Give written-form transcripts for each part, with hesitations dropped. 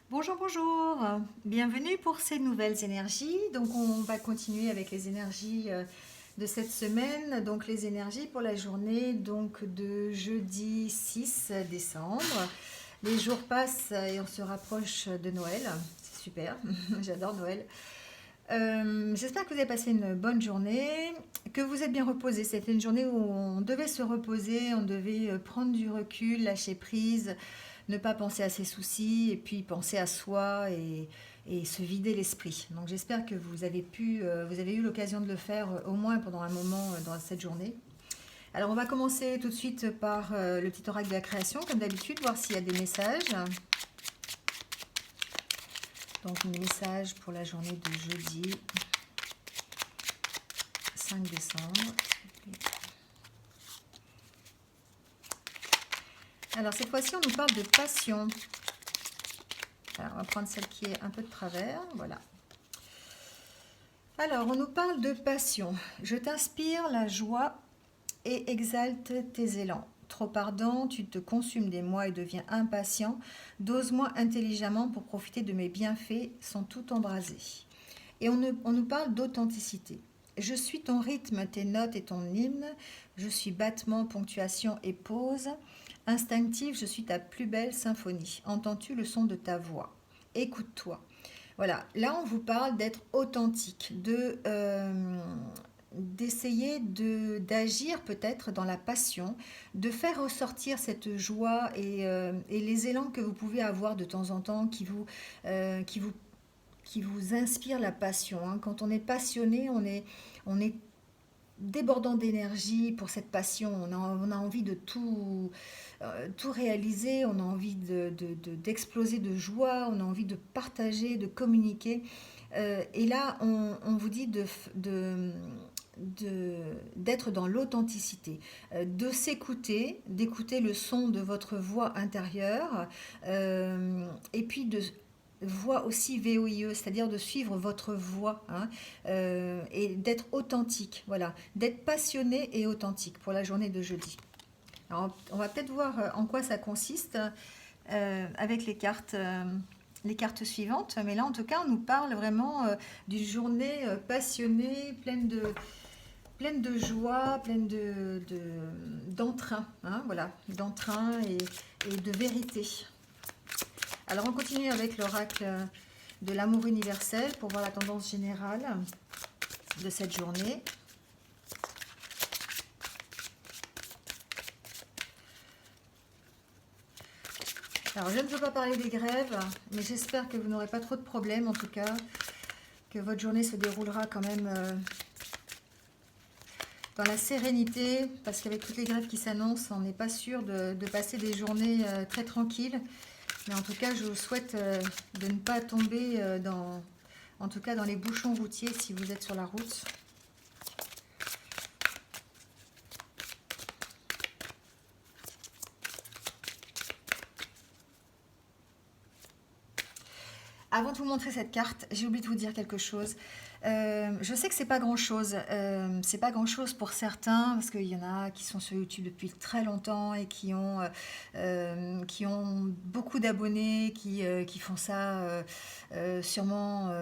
Bonjour, bonjour. Bienvenue pour ces nouvelles énergies. Donc, on va continuer avec les énergies de cette semaine. Donc, les énergies pour la journée donc de jeudi 6 décembre. Les jours passent et on se rapproche de Noël. C'est super. J'adore Noël. J'espère que vous avez passé une bonne journée, que vous êtes bien reposé. C'était une journée où on devait se reposer, on devait prendre du recul, lâcher prise, ne pas penser à ses soucis et puis penser à soi et se vider l'esprit. Donc j'espère que vous avez eu l'occasion de le faire au moins pendant un moment dans cette journée. Alors on va commencer tout de suite par le petit oracle de la création, comme d'habitude, voir s'il y a des messages. Donc un message pour la journée de jeudi 5 décembre. Alors cette fois-ci, on nous parle de passion. Alors, on va prendre celle qui est un peu de travers. Voilà. Alors, on nous parle de passion. Je t'inspire la joie et exalte tes élans. Trop ardent, tu te consumes des mois et deviens impatient. Dose-moi intelligemment pour profiter de mes bienfaits sans tout embraser. Et on nous parle d'authenticité. Je suis ton rythme, tes notes et ton hymne. Je suis battement, ponctuation et pause. Instinctif, je suis ta plus belle symphonie. Entends-tu le son de ta voix? Écoute-toi. Voilà, là on vous parle d'être authentique, d'essayer d'agir peut-être dans la passion, de faire ressortir cette joie et les élans que vous pouvez avoir de temps en temps euh, qui vous, qui vous inspirent la passion, hein. Quand on est passionné, on est débordant d'énergie pour cette passion. On a envie de tout réaliser, on a envie d'exploser de joie, on a envie de partager, de communiquer. Et là, on vous dit d'être dans l'authenticité, de s'écouter, d'écouter le son de votre voix intérieure, et puis de voix aussi VOIE, c'est-à-dire de suivre votre voix, hein, et d'être authentique, voilà, d'être passionné et authentique pour la journée de jeudi. Alors, on va peut-être voir en quoi ça consiste avec les cartes suivantes, mais là en tout cas on nous parle vraiment d'une journée passionnée, pleine de joie, d'entrain, hein, voilà, d'entrain et de vérité. Alors on continue avec l'oracle de l'amour universel pour voir la tendance générale de cette journée. Alors je ne veux pas parler des grèves, mais j'espère que vous n'aurez pas trop de problèmes, en tout cas, que votre journée se déroulera quand même dans la sérénité, parce qu'avec toutes les grèves qui s'annoncent, on n'est pas sûr de passer des journées très tranquilles. Mais en tout cas, je vous souhaite de ne pas tomber en tout cas dans les bouchons routiers si vous êtes sur la route. Avant de vous montrer cette carte, j'ai oublié de vous dire quelque chose. Je sais que c'est pas grand chose pour certains parce qu'il y en a qui sont sur YouTube depuis très longtemps et qui ont beaucoup d'abonnés, qui font ça sûrement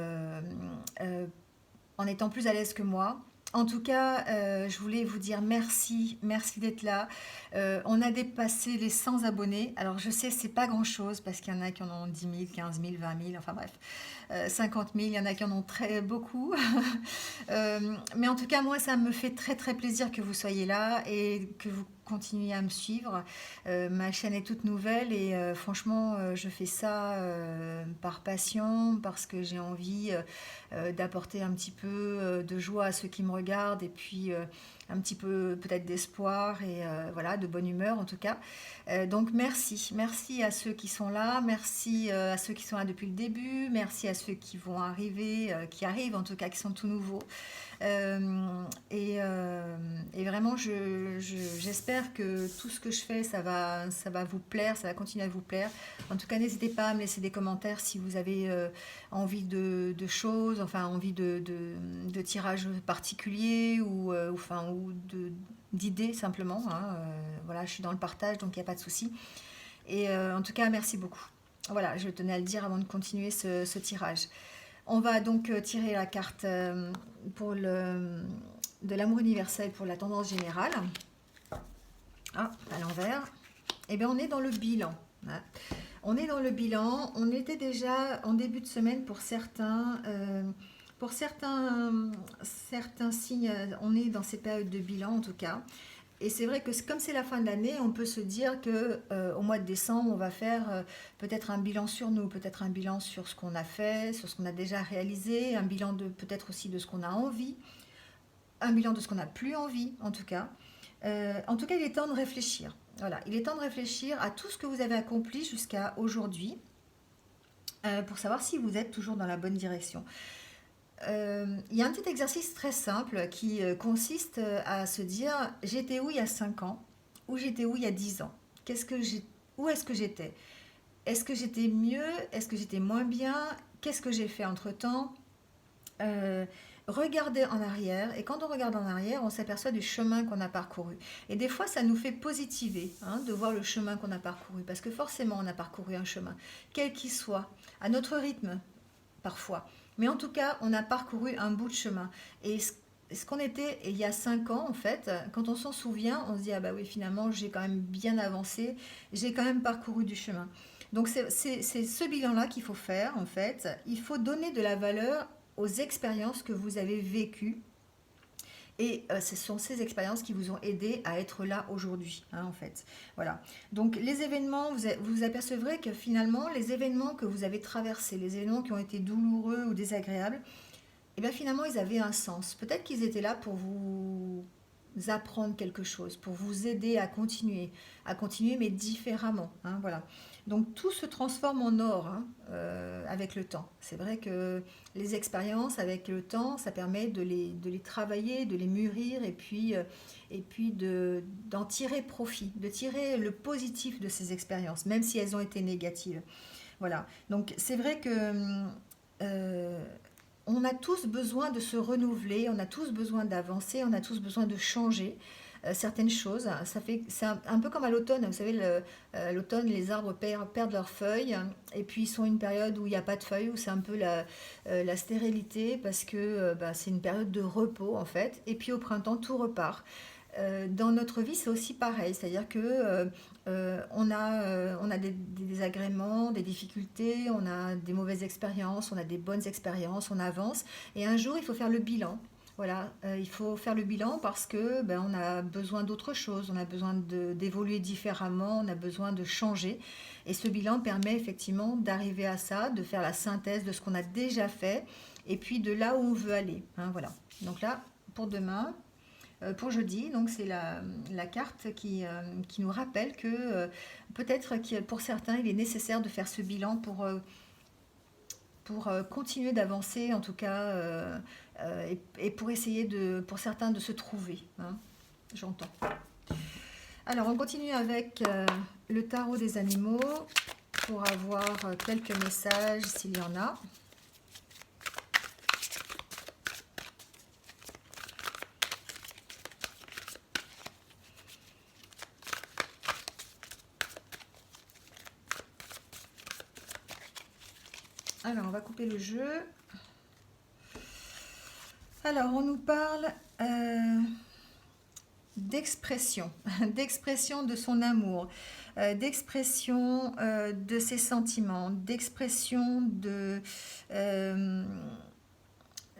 en étant plus à l'aise que moi. En tout cas, je voulais vous dire merci, merci d'être là. On a dépassé les 100 abonnés. Alors je sais, c'est pas grand-chose parce qu'il y en a qui en ont 10 000, 15 000, 20 000, enfin bref, 50 000, il y en a qui en ont très beaucoup. Mais en tout cas, moi, ça me fait très très plaisir que vous soyez là et que vous continuez à me suivre. Ma chaîne est toute nouvelle et franchement, je fais ça par passion, parce que j'ai envie d'apporter un petit peu de joie à ceux qui me regardent et puis un petit peu peut-être d'espoir et voilà, de bonne humeur en tout cas. Donc merci, merci à ceux qui sont là, merci à ceux qui sont là depuis le début, merci à ceux qui vont arriver, qui arrivent en tout cas, qui sont tout nouveaux. Et vraiment, j'espère que tout ce que je fais, ça va vous plaire, ça va continuer à vous plaire. En tout cas, n'hésitez pas à me laisser des commentaires si vous avez envie de choses, enfin envie de tirages particuliers ou d'idées simplement, hein. Voilà, je suis dans le partage, donc il n'y a pas de souci. Et en tout cas, merci beaucoup. Voilà, je tenais à le dire avant de continuer ce tirage. On va donc tirer la carte de l'amour universel pour la tendance générale. Ah, à l'envers. Eh bien, on est dans le bilan. Hein. On est dans le bilan. On était déjà en début de semaine pour certains signes. On est dans ces périodes de bilan en tout cas. Et c'est vrai que comme c'est la fin de l'année, on peut se dire que au mois de décembre, on va faire peut-être un bilan sur nous, peut-être un bilan sur ce qu'on a fait, sur ce qu'on a déjà réalisé, un bilan de peut-être aussi de ce qu'on a envie, un bilan de ce qu'on n'a plus envie, en tout cas. En tout cas, il est temps de réfléchir. Voilà, il est temps de réfléchir à tout ce que vous avez accompli jusqu'à aujourd'hui pour savoir si vous êtes toujours dans la bonne direction. Il y a un petit exercice très simple qui consiste à se dire j'étais où il y a 5 ans ou j'étais où il y a 10 ans. Où est-ce que j'étais? Est-ce que j'étais mieux? Est-ce que j'étais moins bien? Qu'est-ce que j'ai fait entre-temps? euh, Regarder en arrière, et quand on regarde en arrière, on s'aperçoit du chemin qu'on a parcouru. Et des fois, ça nous fait positiver hein, de voir le chemin qu'on a parcouru, parce que forcément, on a parcouru un chemin, quel qu'il soit, à notre rythme, parfois. Mais en tout cas, on a parcouru un bout de chemin. Et ce qu'on était il y a 5 ans, en fait, quand on s'en souvient, on se dit, ah bah oui, finalement, j'ai quand même bien avancé, j'ai quand même parcouru du chemin. Donc c'est ce bilan-là qu'il faut faire, en fait. Il faut donner de la valeur aux expériences que vous avez vécues. Et ce sont ces expériences qui vous ont aidé à être là aujourd'hui, hein, en fait. Voilà. Donc les événements, vous apercevrez que finalement, les événements que vous avez traversés, les événements qui ont été douloureux ou désagréables, et bien finalement, ils avaient un sens. Peut-être qu'ils étaient là pour vous apprendre quelque chose, pour vous aider à continuer mais différemment. Hein, voilà. Donc tout se transforme en or hein, avec le temps. C'est vrai que les expériences avec le temps, ça permet de les travailler, de les mûrir et puis d'en tirer profit, de tirer le positif de ces expériences, même si elles ont été négatives. Voilà. Donc c'est vrai que euh, on a tous besoin de se renouveler, on a tous besoin d'avancer, on a tous besoin de changer certaines choses. C'est un peu comme à l'automne. Vous savez, l'automne, les arbres perdent leurs feuilles et puis ils sont une période où il n'y a pas de feuilles, où c'est un peu la stérilité parce que bah, c'est une période de repos en fait. Et puis au printemps, tout repart. Dans notre vie, c'est aussi pareil, c'est-à-dire que on a des désagréments, des difficultés, on a des mauvaises expériences, on a des bonnes expériences, on avance, et un jour, il faut faire le bilan. Voilà, il faut faire le bilan parce que ben, on a besoin d'autre chose, on a besoin d'évoluer différemment, on a besoin de changer. Et ce bilan permet effectivement d'arriver à ça, de faire la synthèse de ce qu'on a déjà fait et puis de là où on veut aller. Hein, voilà. Donc là, pour demain, pour jeudi. Donc c'est la carte qui nous rappelle que peut-être que pour certains, il est nécessaire de faire ce bilan pour continuer d'avancer, en tout cas, et pour essayer, pour certains, de se trouver. Hein, j'entends. Alors, on continue avec le tarot des animaux pour avoir quelques messages s'il y en a. Alors, on va couper le jeu. Alors, on nous parle d'expression, d'expression de son amour, d'expression de ses sentiments, d'expression euh,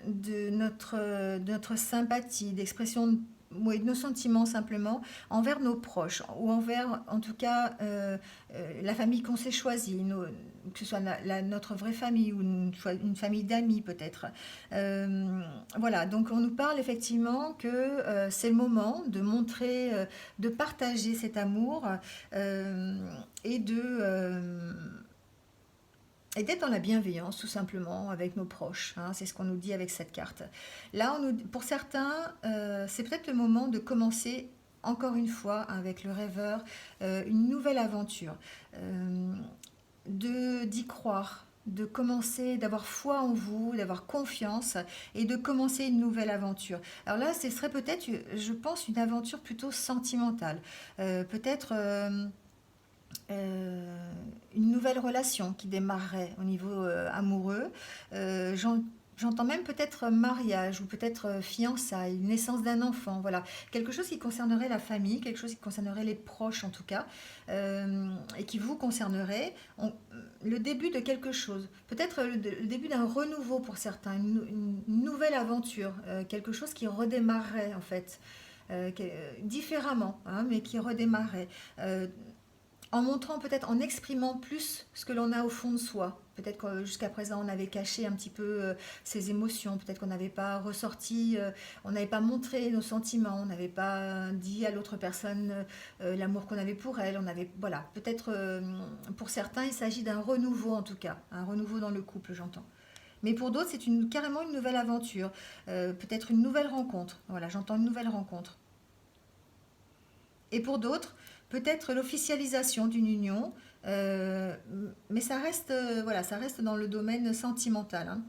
de notre sympathie, d'expression oui, de nos sentiments simplement envers nos proches ou envers en tout cas la famille qu'on s'est choisie, que ce soit notre vraie famille ou une famille d'amis peut-être. Voilà, donc on nous parle effectivement que c'est le moment de montrer, de partager cet amour euh, et et d'être dans la bienveillance, tout simplement, avec nos proches. Hein, c'est ce qu'on nous dit avec cette carte. Là, pour certains, c'est peut-être le moment de commencer, encore une fois, avec le rêveur, une nouvelle aventure. D'y croire, de commencer, d'avoir foi en vous, d'avoir confiance et de commencer une nouvelle aventure. Alors là, ce serait peut-être, je pense, une aventure plutôt sentimentale. Peut-être une nouvelle relation qui démarrerait au niveau amoureux. J'entends même peut-être mariage ou peut-être fiançailles, naissance d'un enfant, voilà. Quelque chose qui concernerait la famille, quelque chose qui concernerait les proches en tout cas, et qui vous concernerait. Le début de quelque chose, peut-être le début d'un renouveau pour certains, une nouvelle aventure, quelque chose qui redémarrerait en fait. Différemment, hein, mais qui redémarrerait. En montrant peut-être, en exprimant plus ce que l'on a au fond de soi. Peut-être que jusqu'à présent on avait caché un petit peu ses émotions, peut-être qu'on n'avait pas ressorti, on n'avait pas montré nos sentiments, on n'avait pas dit à l'autre personne l'amour qu'on avait pour elle. On avait, voilà, peut-être pour certains il s'agit d'un renouveau en tout cas, un renouveau dans le couple, j'entends. Mais pour d'autres c'est carrément une nouvelle aventure, peut-être une nouvelle rencontre. Voilà, j'entends une nouvelle rencontre. Et pour d'autres, peut-être l'officialisation d'une union, euh, mais ça reste, voilà, ça reste dans le domaine sentimental, hein.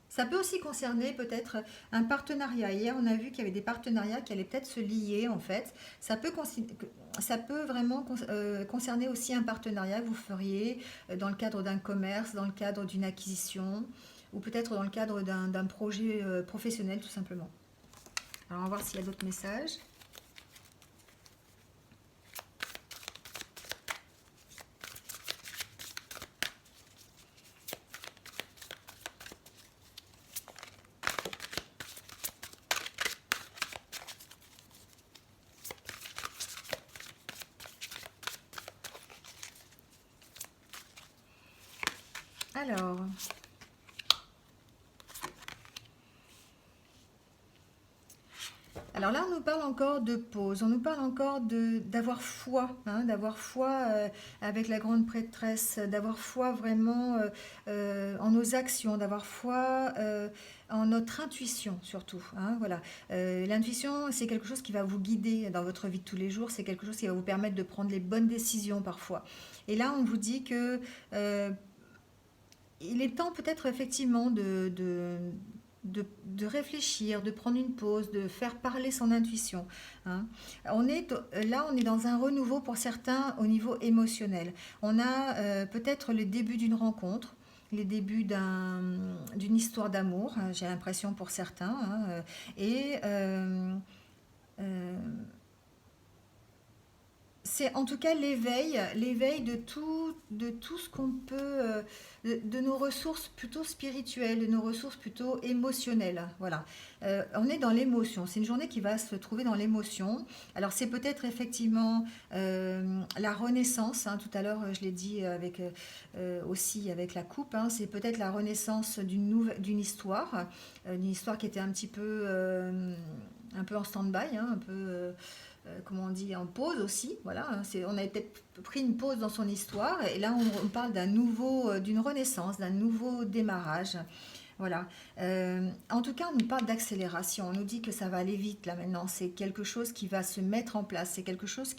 Ça peut aussi concerner peut-être un partenariat. Hier, on a vu qu'il y avait des partenariats qui allaient peut-être se lier en fait. Ça peut vraiment concerner aussi un partenariat que vous feriez dans le cadre d'un commerce, dans le cadre d'une acquisition, ou peut-être dans le cadre d'un projet professionnel tout simplement. Alors on va voir s'il y a d'autres messages. Alors, Alors là, on nous parle encore de pause, on nous parle encore d'avoir foi, hein, d'avoir foi avec la grande prêtresse, d'avoir foi vraiment en nos actions, d'avoir foi en notre intuition surtout, hein, voilà. L'intuition, c'est quelque chose qui va vous guider dans votre vie de tous les jours, c'est quelque chose qui va vous permettre de prendre les bonnes décisions parfois. Et là, on vous dit que il est temps peut-être effectivement de réfléchir, de prendre une pause, de faire parler son intuition, hein. Là, on est dans un renouveau pour certains au niveau émotionnel. On a peut-être le début d'une rencontre, les débuts d'une histoire d'amour, hein, j'ai l'impression pour certains, hein, et euh, c'est en tout cas l'éveil de tout ce qu'on peut, de nos ressources plutôt spirituelles, de nos ressources plutôt émotionnelles. Voilà. On est dans l'émotion. C'est une journée qui va se trouver dans l'émotion. Alors c'est peut-être effectivement la renaissance, hein. Tout à l'heure, je l'ai dit aussi avec la coupe, hein. C'est peut-être la renaissance d'une histoire qui était un peu en stand-by, hein, un peu comment on dit, en pause aussi. Voilà, hein. On a peut-être pris une pause dans son histoire et là on parle d'une renaissance, d'un nouveau démarrage. Voilà. En tout cas, on nous parle d'accélération. On nous dit que ça va aller vite là maintenant. C'est quelque chose qui va se mettre en place. C'est quelque chose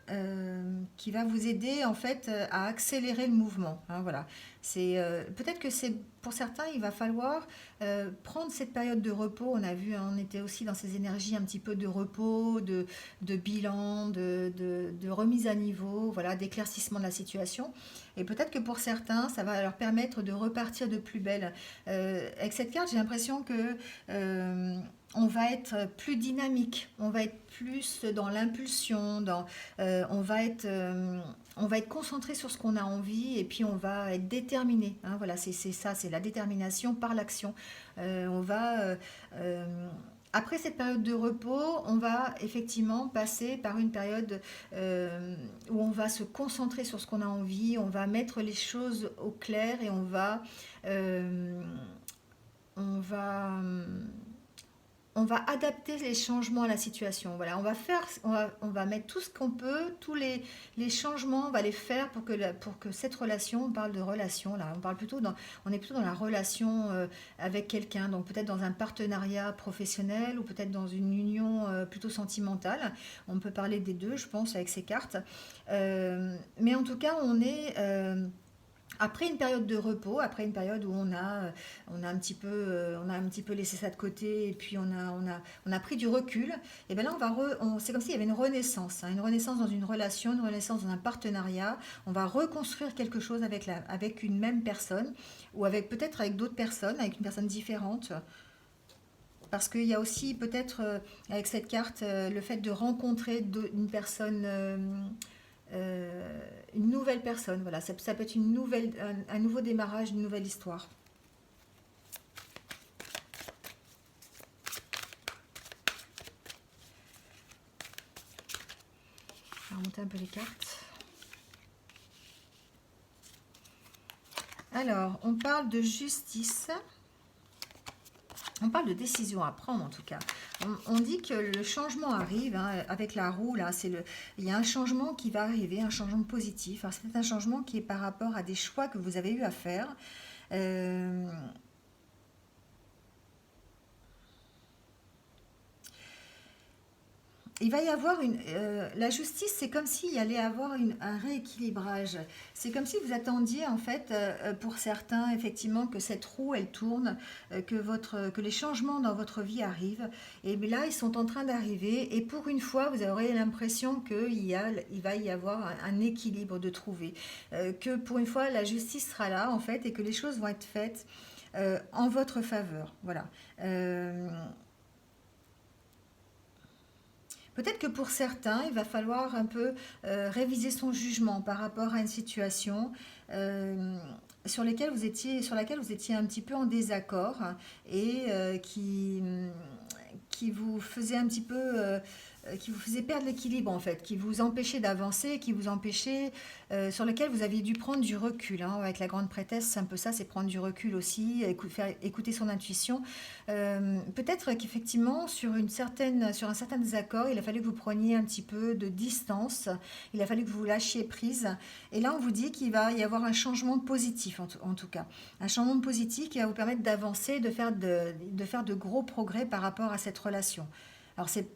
euh, qui va vous aider en fait à accélérer le mouvement, hein, voilà. C'est peut-être que c'est pour certains il va falloir prendre cette période de repos. On a vu, hein, on était aussi dans ces énergies un petit peu de repos, de bilan, de remise à niveau, voilà, d'éclaircissement de la situation. Et peut-être que pour certains ça va leur permettre de repartir de plus belle. Avec cette carte j'ai l'impression que on va être plus dynamique, on va être plus dans l'impulsion, on va être concentré sur ce qu'on a envie et puis on va être déterminé, hein, voilà, c'est ça, c'est la détermination par l'action. On va après cette période de repos, on va effectivement passer par une période où on va se concentrer sur ce qu'on a envie, on va mettre les choses au clair et euh, on va on va adapter les changements à la situation. Voilà, on va mettre tout ce qu'on peut, les changements, on va les faire pour que cette relation, on parle de relation là, on est plutôt dans la relation avec quelqu'un, donc peut-être dans un partenariat professionnel ou peut-être dans une union plutôt sentimentale. On peut parler des deux, je pense, avec ces cartes. Mais en tout cas, Après une période de repos, après une période où on a un petit peu laissé ça de côté et puis on a pris du recul, et bien là c'est comme s'il y avait une renaissance, hein, une renaissance dans une relation, une renaissance dans un partenariat. On va reconstruire quelque chose avec une même personne ou avec peut-être avec d'autres personnes, avec une personne différente. Parce qu'il y a aussi peut-être avec cette carte le fait de rencontrer une personne une nouvelle personne. Voilà, ça peut être un nouveau démarrage, une nouvelle histoire. Je vais remonter un peu les cartes. Alors, on parle de justice. On parle de décision à prendre en tout cas. On dit que le changement arrive hein, avec la roue. Là, il y a un changement qui va arriver, un changement positif. Alors, c'est un changement qui est par rapport à des choix que vous avez eu à faire. Euh, il va y avoir la justice, c'est comme s'il y allait avoir un rééquilibrage. C'est comme si vous attendiez, en fait, pour certains, effectivement, que cette roue, elle tourne, que les changements dans votre vie arrivent. Et bien là, ils sont en train d'arriver. Et pour une fois, vous aurez l'impression il va y avoir un équilibre de trouver. Que pour une fois, la justice sera là, en fait, et que les choses vont être faites en votre faveur. Voilà. Euh, Peut-être que pour certains, il va falloir un peu réviser son jugement par rapport à une situation euh, sur laquelle vous étiez un petit peu en désaccord et qui vous faisait un petit peu, qui vous faisait perdre l'équilibre en fait, qui vous empêchait d'avancer, qui vous empêchait, sur lequel vous aviez dû prendre du recul. Hein. Avec la grande prêtresse, c'est un peu ça, c'est prendre du recul aussi, faire écouter son intuition. Peut-être qu'effectivement, sur un certain désaccord, il a fallu que vous preniez un petit peu de distance, il a fallu que vous lâchiez prise. Et là, on vous dit qu'il va y avoir un changement positif, en tout cas. Un changement positif qui va vous permettre d'avancer, de faire de gros progrès par rapport à cette relation. Alors, c'est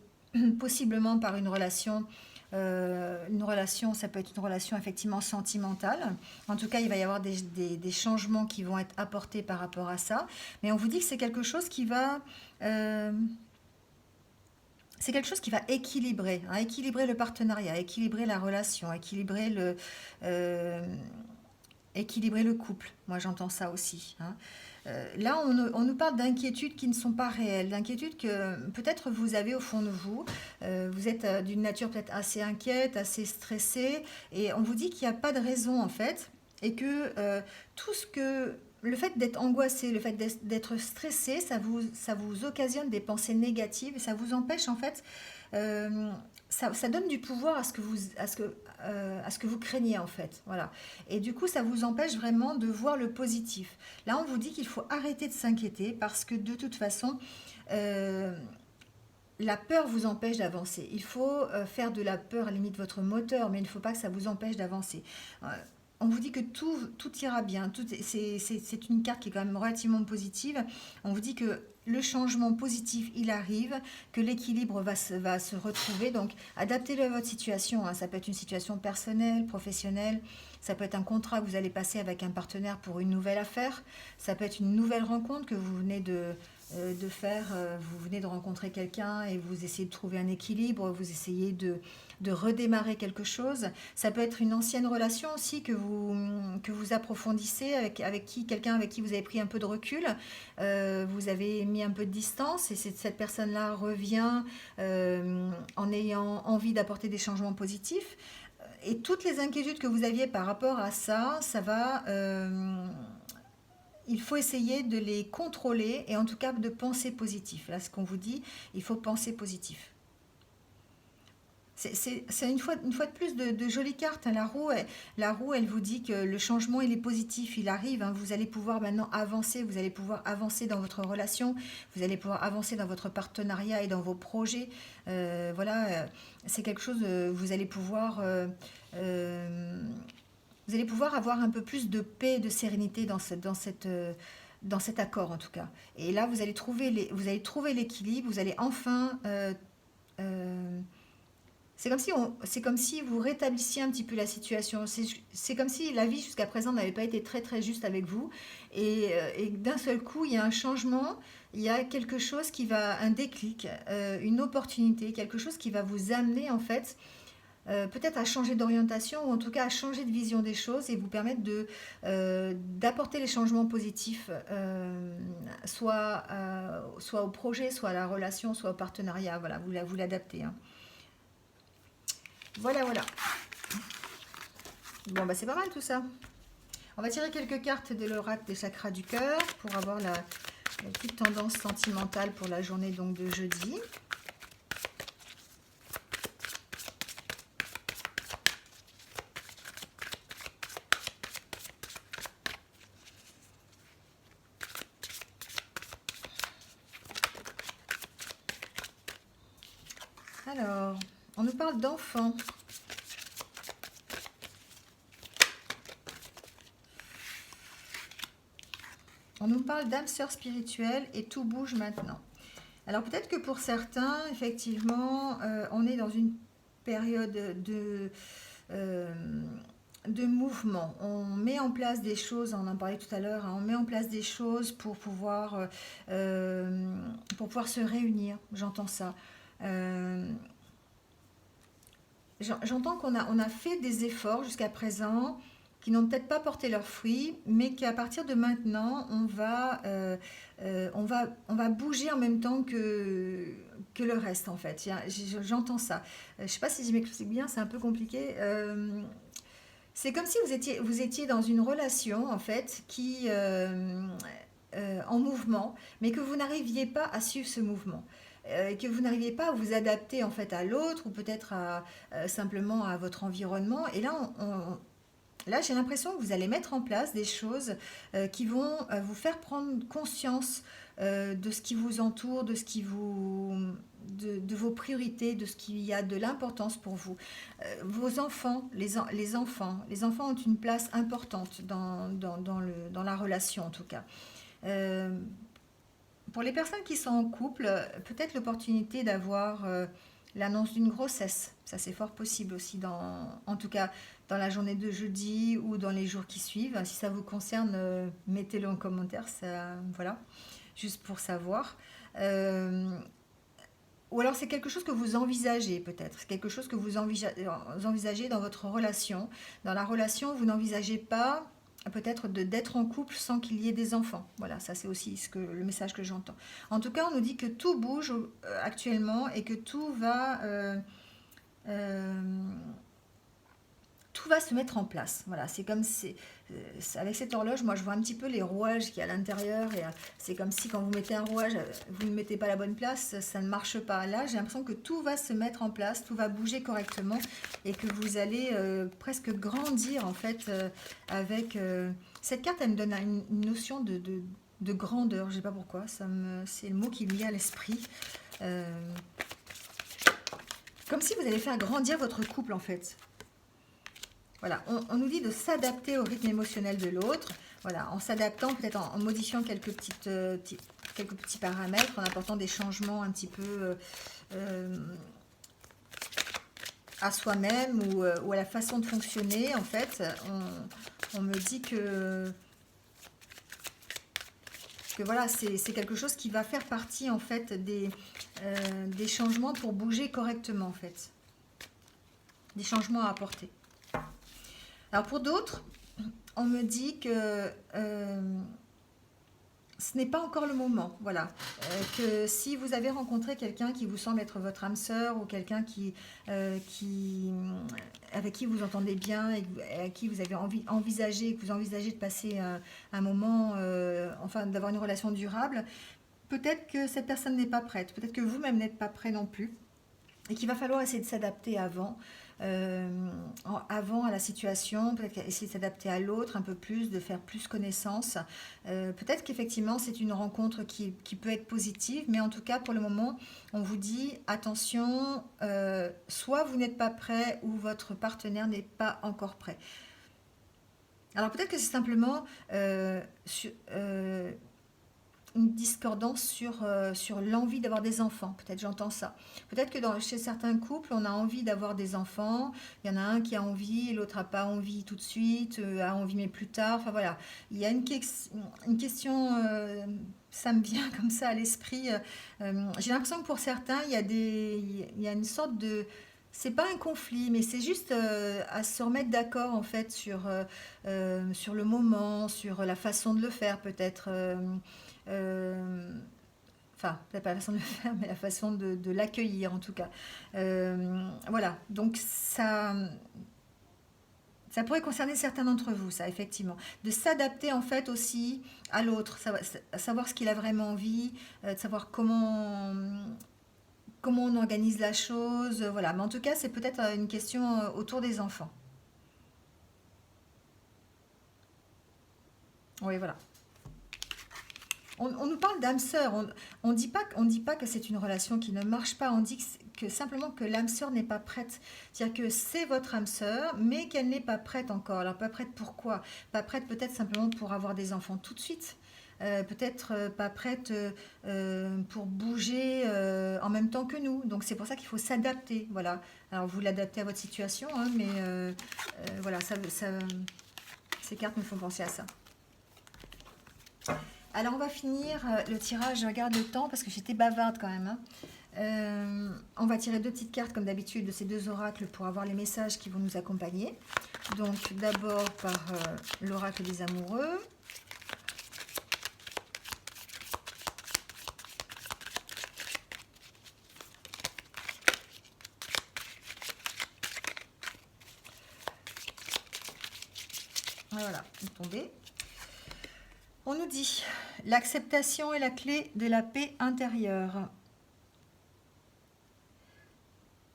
possiblement par une relation, ça peut être une relation effectivement sentimentale. En tout cas, il va y avoir des changements qui vont être apportés par rapport à ça. Mais on vous dit que euh, c'est quelque chose qui va équilibrer, hein, équilibrer le partenariat, équilibrer la relation, euh, équilibrer le couple. Moi, j'entends ça aussi. Hein. Là, on nous parle d'inquiétudes qui ne sont pas réelles, d'inquiétudes que peut-être vous avez au fond de vous. Vous êtes d'une nature peut-être assez inquiète, assez stressée, et on vous dit qu'il n'y a pas de raison en fait, et que tout ce que le fait d'être angoissé, le fait d'être stressé, ça vous occasionne des pensées négatives, et ça vous empêche en fait, euh, ça donne du pouvoir à ce que vous craignez en fait. Voilà. Et du coup, ça vous empêche vraiment de voir le positif. Là, on vous dit qu'il faut arrêter de s'inquiéter parce que de toute façon, euh, la peur vous empêche d'avancer. Il faut faire de la peur à la limite votre moteur, mais il ne faut pas que ça vous empêche d'avancer. Euh, on vous dit que tout ira bien. C'est une carte qui est quand même relativement positive. On vous dit que le changement positif, il arrive, que l'équilibre va se retrouver. Donc, adaptez-le à votre situation. Hein. Ça peut être une situation personnelle, professionnelle. Ça peut être un contrat que vous allez passer avec un partenaire pour une nouvelle affaire. Ça peut être une nouvelle rencontre que vous venez de faire. Vous venez de rencontrer quelqu'un et vous essayez de trouver un équilibre. Vous essayez de redémarrer quelque chose. Ça peut être une ancienne relation aussi que vous approfondissez quelqu'un avec qui vous avez pris un peu de recul. Vous avez mis un peu de distance et cette personne-là revient en ayant envie d'apporter des changements positifs. Et toutes les inquiétudes que vous aviez par rapport à ça, il faut essayer de les contrôler et en tout cas de penser positif. Là, ce qu'on vous dit, il faut penser positif. C'est une fois de plus de jolies cartes. Hein. La roue, elle vous dit que le changement, il est positif, il arrive. Hein. Vous allez pouvoir maintenant avancer, vous allez pouvoir avancer dans votre relation, vous allez pouvoir avancer dans votre partenariat et dans vos projets. Voilà, c'est quelque chose, euh, vous allez pouvoir avoir un peu plus de paix et de sérénité dans cet accord en tout cas. Et là, vous allez trouver l'équilibre, vous allez enfin... euh, c'est comme si vous rétablissiez un petit peu la situation. C'est comme si la vie jusqu'à présent n'avait pas été très très juste avec vous. Et d'un seul coup, il y a un changement, il y a quelque chose qui va, un déclic, une opportunité, quelque chose qui va vous amener en fait peut-être à changer d'orientation ou en tout cas à changer de vision des choses et vous permettre d'apporter les changements positifs, soit au projet, soit à la relation, soit au partenariat. Voilà, vous l'adaptez, hein. Voilà, voilà. Bon, bah c'est pas mal tout ça. On va tirer quelques cartes de l'oracle des chakras du cœur pour avoir la petite tendance sentimentale pour la journée donc de jeudi. Alors, on nous parle d'enfants. On nous parle d'âme sœur spirituelle et tout bouge maintenant. Alors peut-être que pour certains, effectivement, on est dans une période euh, de mouvement. On met en place des choses, on en parlait tout à l'heure, hein, on met en place des choses pour pouvoir se réunir. J'entends ça. Euh, J'entends on a fait des efforts jusqu'à présent qui n'ont peut-être pas porté leurs fruits, mais qu'à partir de maintenant, on va bouger en même temps que le reste, en fait. J'entends ça. Je ne sais pas si je m'explique bien, c'est un peu compliqué. C'est comme si vous étiez dans une relation, en fait, en mouvement, mais que vous n'arriviez pas à suivre ce mouvement. Que vous n'arriviez pas à vous adapter en fait à l'autre ou peut-être simplement à votre environnement. Et là, là j'ai l'impression que vous allez mettre en place des choses qui vont vous faire prendre conscience de ce qui vous entoure, de vos priorités, de ce qui a de l'importance pour vous. Vos enfants, les enfants ont une place importante dans la relation en tout cas. Euh, pour les personnes qui sont en couple, peut-être l'opportunité d'avoir l'annonce d'une grossesse. Ça, c'est fort possible aussi, en tout cas dans la journée de jeudi ou dans les jours qui suivent. Si ça vous concerne, mettez-le en commentaire. Ça, voilà, juste pour savoir. Euh, ou alors c'est quelque chose que vous envisagez peut-être. C'est quelque chose que envisagez dans votre relation. Dans la relation, vous n'envisagez pas peut-être d'être en couple sans qu'il y ait des enfants. Voilà, ça c'est aussi le message que j'entends. En tout cas, on nous dit que tout bouge actuellement et que euh, tout va se mettre en place. Voilà, c'est comme avec cette horloge, moi je vois un petit peu les rouages qu'il y a à l'intérieur et c'est comme si quand vous mettez un rouage, vous ne mettez pas à la bonne place, ça ne marche pas. Là, j'ai l'impression que tout va se mettre en place, tout va bouger correctement et que vous allez presque grandir en fait avec cette carte. Elle me donne une notion de grandeur. Je ne sais pas pourquoi, c'est le mot qui me vient à l'esprit. Euh, Comme si vous allez faire grandir votre couple en fait. Voilà, on nous dit de s'adapter au rythme émotionnel de l'autre, voilà, en s'adaptant, peut-être en modifiant quelques petits paramètres, en apportant des changements un petit peu à soi-même ou à la façon de fonctionner. En fait, on me dit que voilà, c'est quelque chose qui va faire partie en fait des changements pour bouger correctement en fait, des changements à apporter. Alors pour d'autres, on me dit que ce n'est pas encore le moment. Voilà. Que si vous avez rencontré quelqu'un qui vous semble être votre âme sœur ou quelqu'un avec qui vous entendez bien et avec qui vous avez envisagé, que vous envisagez de passer un moment, enfin d'avoir une relation durable, peut-être que cette personne n'est pas prête. Peut-être que vous-même n'êtes pas prêt non plus. Et qu'il va falloir essayer de s'adapter avant à la situation, peut-être essayer de s'adapter à l'autre un peu plus, de faire plus connaissance. Peut-être qu'effectivement c'est une rencontre qui peut être positive, mais en tout cas pour le moment on vous dit attention, soit vous n'êtes pas prêt ou votre partenaire n'est pas encore prêt. Alors peut-être que c'est simplement une discordance sur l'envie d'avoir des enfants. Peut-être j'entends ça. Peut-être que chez certains couples, on a envie d'avoir des enfants. Il y en a un qui a envie et l'autre n'a pas envie tout de suite, a envie mais plus tard. Enfin voilà, il y a une question, ça me vient comme ça à l'esprit. J'ai l'impression que pour certains, il y a une sorte de... C'est pas un conflit, mais c'est juste à se remettre d'accord en fait sur le moment, sur la façon de le faire peut-être. Euh, Enfin, peut-être pas la façon de le faire, mais la façon de l'accueillir en tout cas. Voilà, donc ça pourrait concerner certains d'entre vous, ça, effectivement. De s'adapter en fait aussi à l'autre, savoir ce qu'il a vraiment envie, de savoir comment on organise la chose, voilà. Mais en tout cas, c'est peut-être une question autour des enfants. Oui, voilà. On nous parle d'âme sœur. On dit pas que c'est une relation qui ne marche pas. On dit que simplement que l'âme sœur n'est pas prête. C'est-à-dire que c'est votre âme sœur, mais qu'elle n'est pas prête encore. Alors pas prête pourquoi? Pas prête peut-être simplement pour avoir des enfants tout de suite. Peut-être pas prête pour bouger en même temps que nous. Donc c'est pour ça qu'il faut s'adapter. Voilà. Alors vous l'adaptez à votre situation, hein, mais voilà, ces cartes me font penser à ça. Alors on va finir le tirage, je regarde le temps parce que j'étais bavarde quand même, hein. On va tirer deux petites cartes comme d'habitude de ces deux oracles pour avoir les messages qui vont nous accompagner. Donc d'abord par l'oracle des amoureux. Voilà, vous tombez. On nous dit, l'acceptation est la clé de la paix intérieure.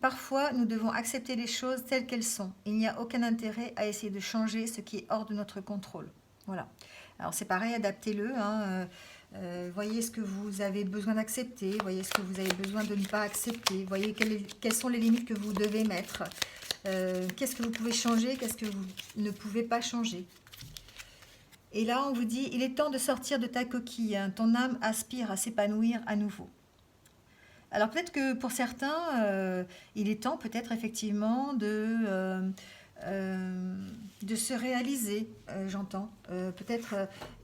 Parfois, nous devons accepter les choses telles qu'elles sont. Il n'y a aucun intérêt à essayer de changer ce qui est hors de notre contrôle. Voilà. Alors c'est pareil, adaptez-le, hein. Voyez ce que vous avez besoin d'accepter, voyez ce que vous avez besoin de ne pas accepter, voyez quelles sont les limites que vous devez mettre, qu'est-ce que vous pouvez changer, qu'est-ce que vous ne pouvez pas changer. Et là, on vous dit, il est temps de sortir de ta coquille, hein. Ton âme aspire à s'épanouir à nouveau. Alors peut-être que pour certains, il est temps peut-être effectivement de se réaliser, j'entends. Peut-être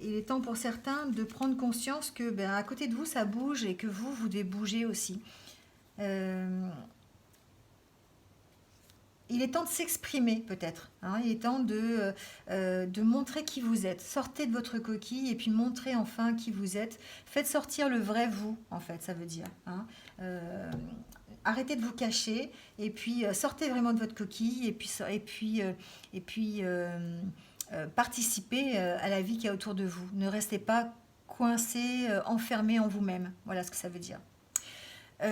il est temps pour certains de prendre conscience que ben, à côté de vous, ça bouge et que vous devez bouger aussi. Euh, il est temps de s'exprimer peut-être, hein. Il est temps de montrer qui vous êtes. Sortez de votre coquille et puis montrez enfin qui vous êtes. Faites sortir le vrai vous, en fait, ça veut dire, hein. Euh, Arrêtez de vous cacher et puis sortez vraiment de votre coquille et puis participez à la vie qui est autour de vous. Ne restez pas coincé, enfermé en vous-même. Voilà ce que ça veut dire. Eh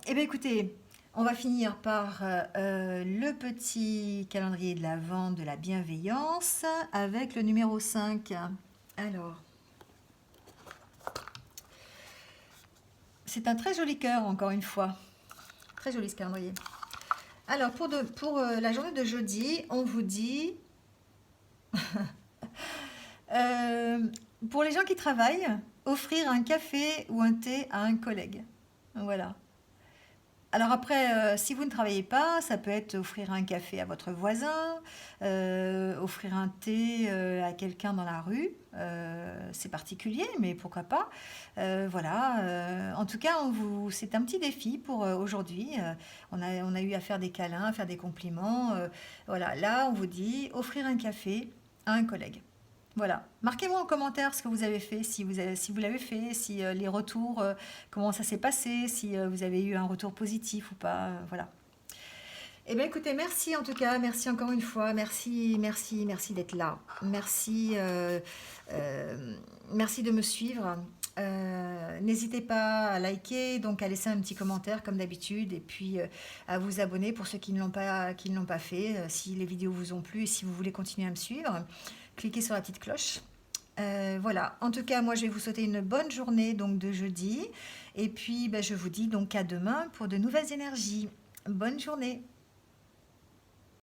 bien écoutez, on va finir par le petit calendrier de l'Avent de la bienveillance avec le numéro 5. Alors, c'est un très joli cœur, encore une fois. Très joli ce calendrier. Alors, pour la journée de jeudi, on vous dit... euh, pour les gens qui travaillent, offrir un café ou un thé à un collègue. Voilà. Alors après, si vous ne travaillez pas, ça peut être offrir un café à votre voisin, offrir un thé à quelqu'un dans la rue. C'est particulier, mais pourquoi pas. Voilà. En tout cas, c'est un petit défi pour aujourd'hui. On a eu à faire des câlins, à faire des compliments. Voilà. Là, on vous dit offrir un café à un collègue. Voilà. Marquez-moi en commentaire ce que vous avez fait, si vous l'avez fait, si les retours, comment ça s'est passé, si vous avez eu un retour positif ou pas. Voilà. Eh bien, écoutez, merci en tout cas, merci encore une fois, merci, merci, merci d'être là. Euh, merci de me suivre. N'hésitez pas à liker, donc à laisser un petit commentaire comme d'habitude, et puis à vous abonner pour ceux qui ne l'ont pas fait, si les vidéos vous ont plu et si vous voulez continuer à me suivre. Cliquez sur la petite cloche. Voilà, en tout cas, moi je vais vous souhaiter une bonne journée donc de jeudi. Et puis ben, je vous dis donc à demain pour de nouvelles énergies. Bonne journée.